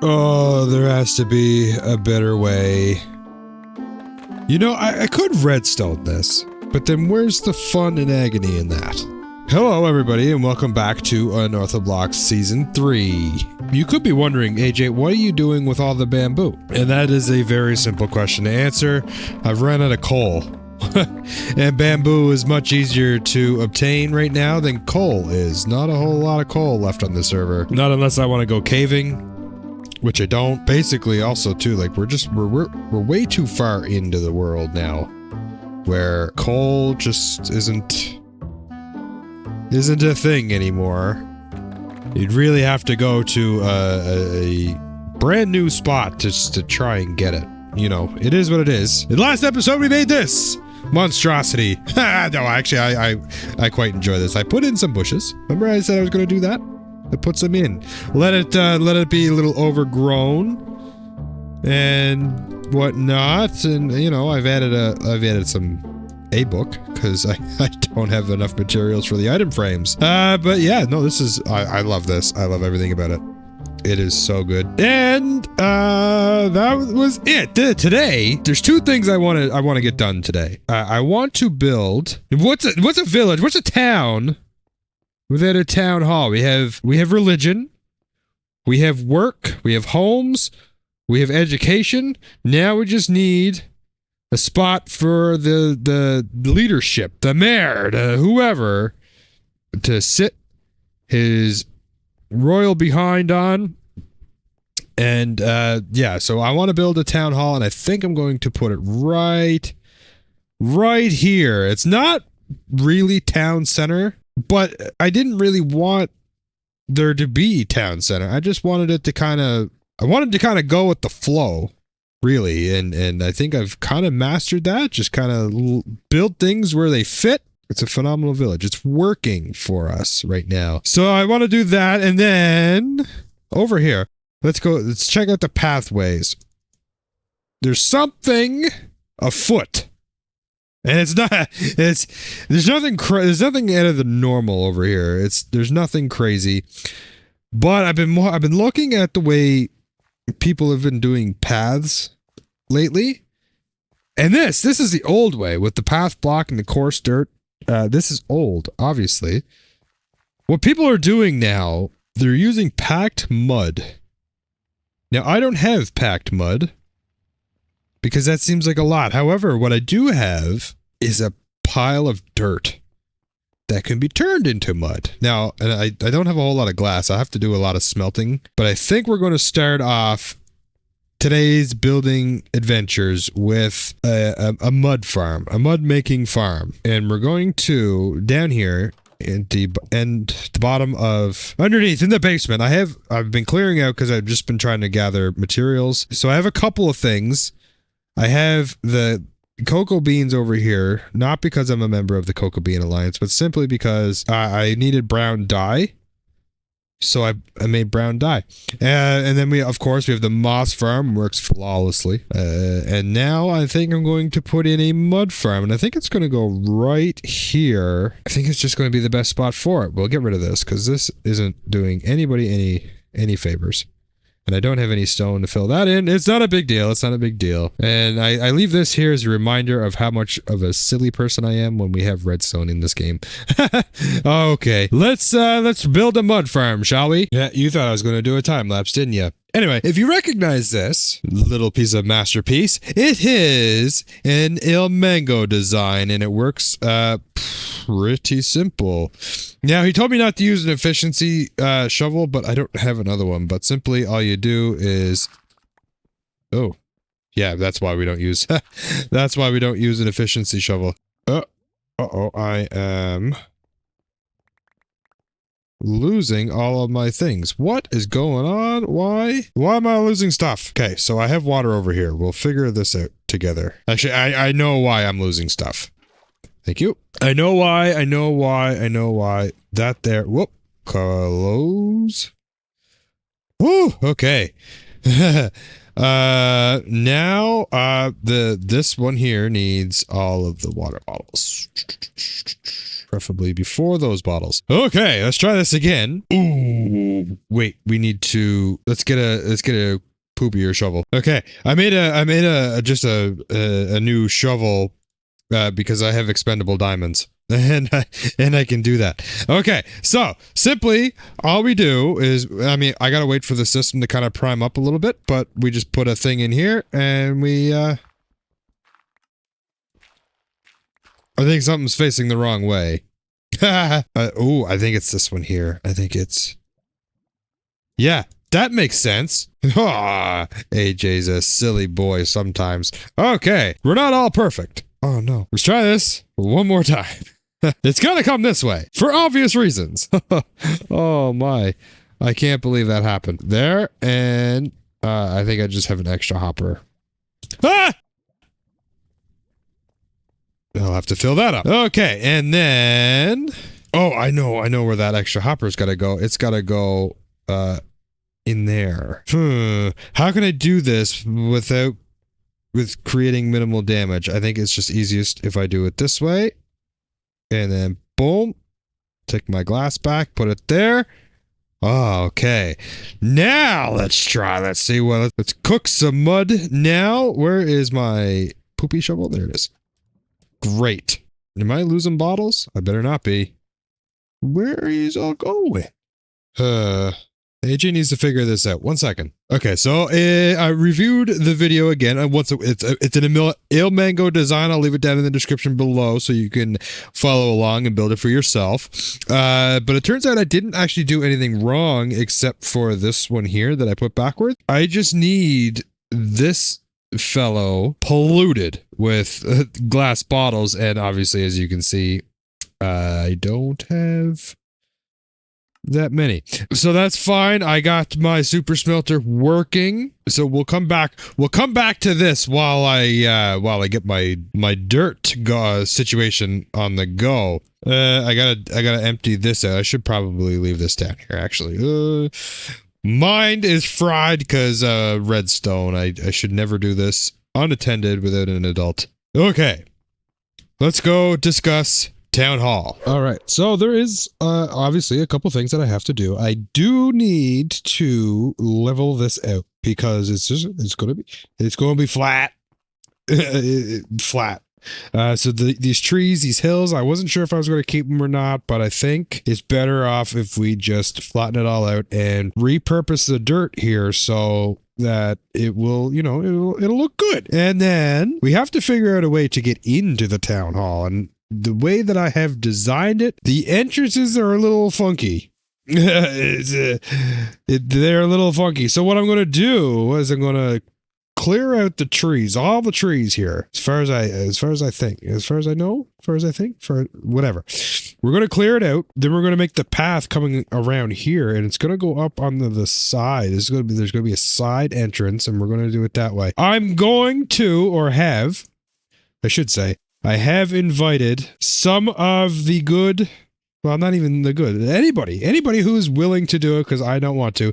Oh, there has to be a better way. You know, I could redstone this, but then where's the fun and agony in that? Hello, everybody, and welcome back to Unorthoblocks Season 3. You could be wondering, AJ, what are you doing with all the bamboo? And that is a very simple question to answer. I've run out of coal. And bamboo is much easier to obtain right now than coal is. Not a whole lot of coal left on the server. Not unless I want to go caving, which I don't. Basically, also too, like we're way too far into the world now, where coal just isn't a thing anymore. You'd really have to go to a brand new spot just to try and get it. You know, it is what it is. In the last episode, we made this monstrosity. No, actually, I quite enjoy this. I put in some bushes. Remember I said I was going to do that? I put some in. Let it be a little overgrown and whatnot. And you know, I've added some a book because I don't have enough materials for the item frames. But yeah, no, this is I love this. I love everything about it. It is so good. And that was it. Today, there's two things I want to get done today. I want to build what's a village? What's a town without a town hall? We have religion, we have work, we have homes, we have education. Now we just need a spot for the leadership, the mayor, whoever, to sit his royal behind on. And yeah, so I want to build a town hall, and I think I'm going to put it right here. It's not really town center, but I didn't really want there to be town center. I just wanted it to kind of go with the flow, really, and I think I've kind of mastered that. Just kind of build things where they fit. It's a phenomenal village. It's working for us right now. So I want to do that, and then over here, let's check out the pathways. There's something afoot. And there's nothing out of the normal over here. There's nothing crazy. But I've been looking at the way people have been doing paths lately. And this is the old way with the path block and the coarse dirt. This is old, obviously. What people are doing now, they're using packed mud. Now, I don't have packed mud because that seems like a lot. However, what I do have is a pile of dirt that can be turned into mud. Now, and I don't have a whole lot of glass. I have to do a lot of smelting, but I think we're going to start off today's building adventures with a mud farm, a mud making farm. And we're going to, down here at the bottom of, underneath in the basement, I've been clearing out because I've just been trying to gather materials. So I have a couple of things. I have the cocoa beans over here, not because I'm a member of the Cocoa Bean Alliance, but simply because I needed brown dye. So I made brown dye. And then we have the moss farm, works flawlessly. And now I think I'm going to put in a mud farm, and I think it's going to go right here. I think it's just going to be the best spot for it. We'll get rid of this because this isn't doing anybody any favors. And I don't have any stone to fill that in. It's not a big deal. It's not a big deal. And I leave this here as a reminder of how much of a silly person I am when we have redstone in this game. Okay, let's build a mud farm, shall we? Yeah, you thought I was going to do a time lapse, didn't you? Anyway, if you recognize this little piece of masterpiece, it is an El Mango design, and it works pretty simple. Now, he told me not to use an efficiency shovel, but I don't have another one. But simply, all you do is... Oh, yeah, that's why we don't use... that's why we don't use an efficiency shovel. Uh-oh, I am... losing all of my things. What is going on? Why am I losing stuff? Okay, so I have water over here. We'll figure this out together. Actually, I know why I'm losing stuff. Thank you. I know why. That there. Whoop. Close. Woo. Okay. Now, this one here needs all of the water bottles. preferably before those bottles. Okay, let's try this again. Ooh, wait, we need to, let's get a poopier shovel. Okay, I made a new shovel because I have expendable diamonds. And I can do that. Okay, so simply all we do is, I mean, I gotta wait for the system to kind of prime up a little bit, but we just put a thing in here and we I think something's facing the wrong way. Oh, I think it's this one here. I think it's, yeah, that makes sense. AJ's a silly boy sometimes. Okay, we're not all perfect. Oh no, let's try this one more time. It's gonna come this way, for obvious reasons. Oh my, I can't believe that happened. There, and I think I just have an extra hopper. Ah! I'll have to fill that up. Okay, and then, oh, I know where that extra hopper's gotta go. It's gotta go, in there. How can I do this with creating minimal damage? I think it's just easiest if I do it this way. And then, boom, take my glass back, put it there. Oh, okay. Now, let's try. Let's see what, let's cook some mud now. Where is my poopy shovel? There it is. Great. Am I losing bottles? I better not be. Where is all going? AJ needs to figure this out. 1 second. Okay, so I reviewed the video again. It's an Il Mango design. I'll leave it down in the description below so you can follow along and build it for yourself. But it turns out I didn't actually do anything wrong except for this one here that I put backwards. I just need this fellow polluted with glass bottles, and obviously, as you can see, I don't have that many, so that's fine. I got my super smelter working, so we'll come back to this while I get my dirt situation on the go. I gotta empty this out. I should probably leave this down here, actually. Mind is fried because redstone. I should never do this unattended without an adult. Okay, let's go discuss Town Hall. All right, so there is obviously a couple things that I have to do. I do need to level this out because it's going to be flat. Flat. So these trees, these hills, I wasn't sure if I was going to keep them or not, but I think it's better off if we just flatten it all out and repurpose the dirt here so that it will, you know, it'll look good. And then we have to figure out a way to get into the town hall, and the way that I have designed it, the entrances are a little funky. They're a little funky. So what I'm going to do is I'm going to clear out the trees, all the trees here, as far as I think, as far as I know, as far as I think, for whatever. We're going to clear it out. Then we're going to make the path coming around here, and it's going to go up on the side. There's going to be a side entrance, and we're going to do it that way. I'm going to, or have, I should say, I have invited some of the good, well, not even the good, anybody who is willing to do it, because I don't want to,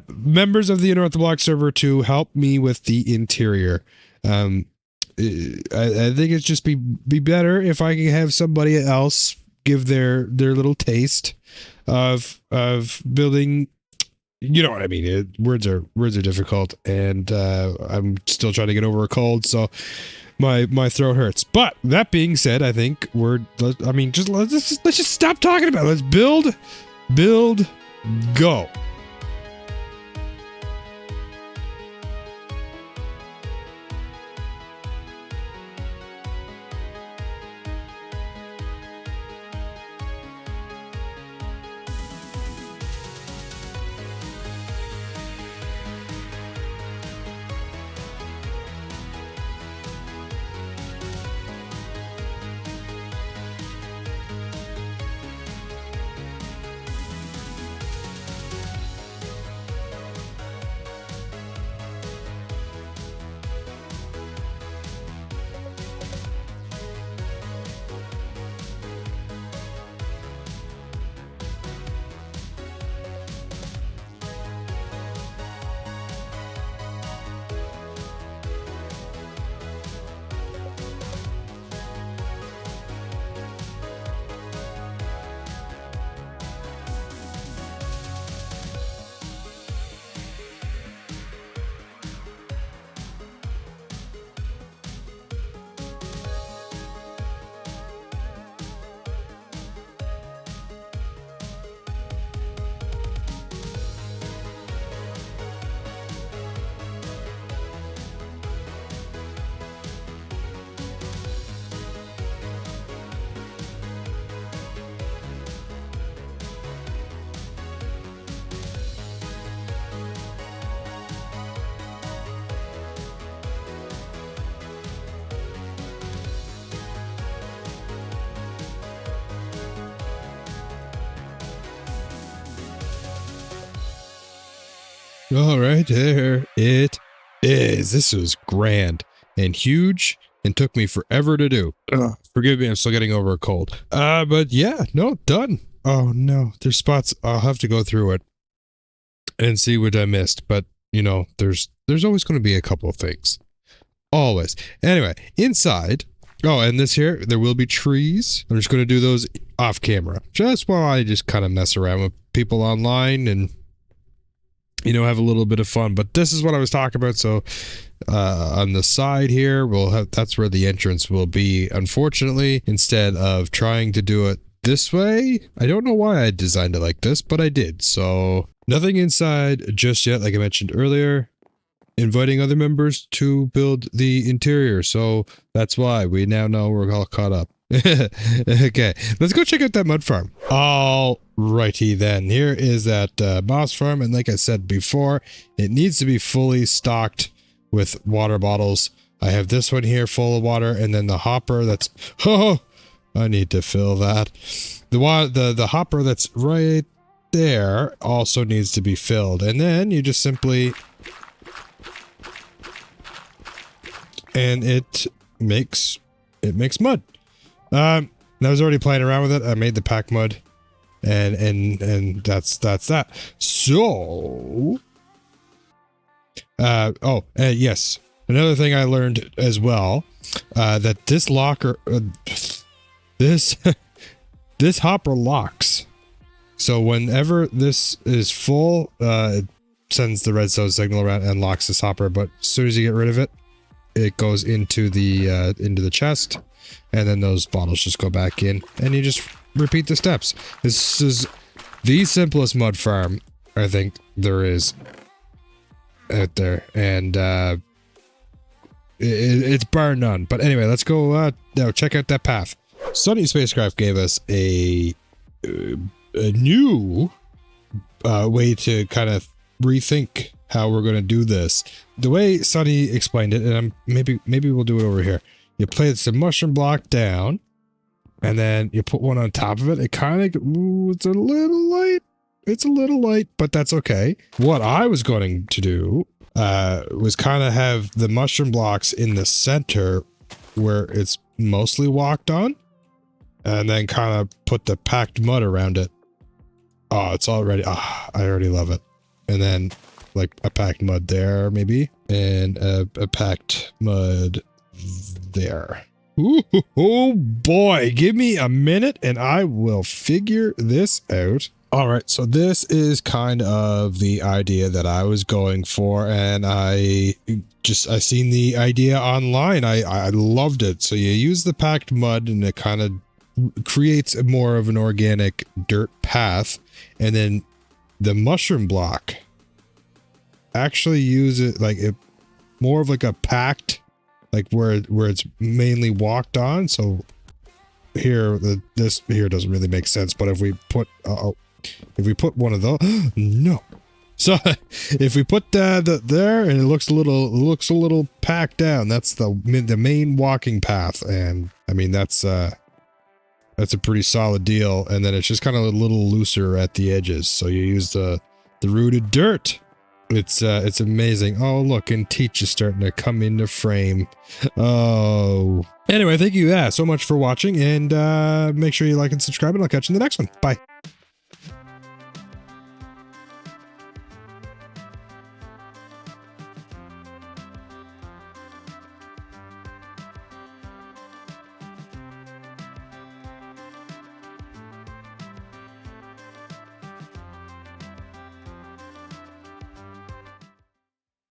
members of the Unorthoblocks server to help me with the interior. I think it's just be better if I can have somebody else give their little taste of building. You know what I mean? Words are difficult, and I'm still trying to get over a cold, so my throat hurts. But that being said, I think let's just stop talking about it. Let's build, go. All right, there it is. This was grand and huge and took me forever to do. Forgive me, I'm still getting over a cold. But yeah, no, done. Oh no, there's spots. I'll have to go through it and see what I missed. But you know, there's always going to be a couple of things. Always. Anyway, inside. Oh, and this here, there will be trees. I'm just going to do those off camera. Just while I just kind of mess around with people online and, you know, have a little bit of fun. But this is what I was talking about. So on the side here, we'll have, that's where the entrance will be. Unfortunately, instead of trying to do it this way, I don't know why I designed it like this, but I did. So nothing inside just yet, like I mentioned earlier. Inviting other members to build the interior, so that's why we now know we're all caught up. Okay, let's go check out that mud farm. All righty then, here is that moss farm, and like I said before, it needs to be fully stocked with water bottles. I have this one here full of water, and then the hopper that's, oh, I need to fill that. The hopper that's right there also needs to be filled, and then you just simply, and it makes mud. I was already playing around with it. I made the pack mud, and that's that. So, yes, another thing I learned as well, that this locker, this hopper locks. So whenever this is full, it sends the redstone signal around and locks this hopper. But as soon as you get rid of it, it goes into the chest, and then those bottles just go back in, and you just repeat the steps. This is the simplest mud farm I think there is out there, and it's bar none. But anyway, let's go now check out that path. Sunny Spacecraft gave us a new way to kind of rethink how we're going to do this. The way Sunny explained it, and maybe we'll do it over here. You place the mushroom block down, and then you put one on top of it. It kind of, it's a little light. It's a little light, but that's okay. What I was going to do was kind of have the mushroom blocks in the center where it's mostly walked on, and then kind of put the packed mud around it. Oh, it's already, I already love it. And then like a packed mud there, maybe, and a packed mud there. Ooh, oh boy, give me a minute and I will figure this out. All right, so this is kind of the idea that I was going for, and I seen the idea online. I loved it. So you use the packed mud, and it kind of creates more of an organic dirt path, and then the mushroom block, actually use it like it more of like a packed, like where it's mainly walked on. So here, this here doesn't really make sense, but if we put one of those, no. So if we put the there, and it looks a little packed down, that's the main walking path, and I mean that's a pretty solid deal. And then it's just kind of a little looser at the edges, so you use the rooted dirt. It's amazing. Oh, look, and Teach is starting to come into frame. Oh. Anyway, thank you so much for watching, and make sure you like and subscribe, and I'll catch you in the next one. Bye.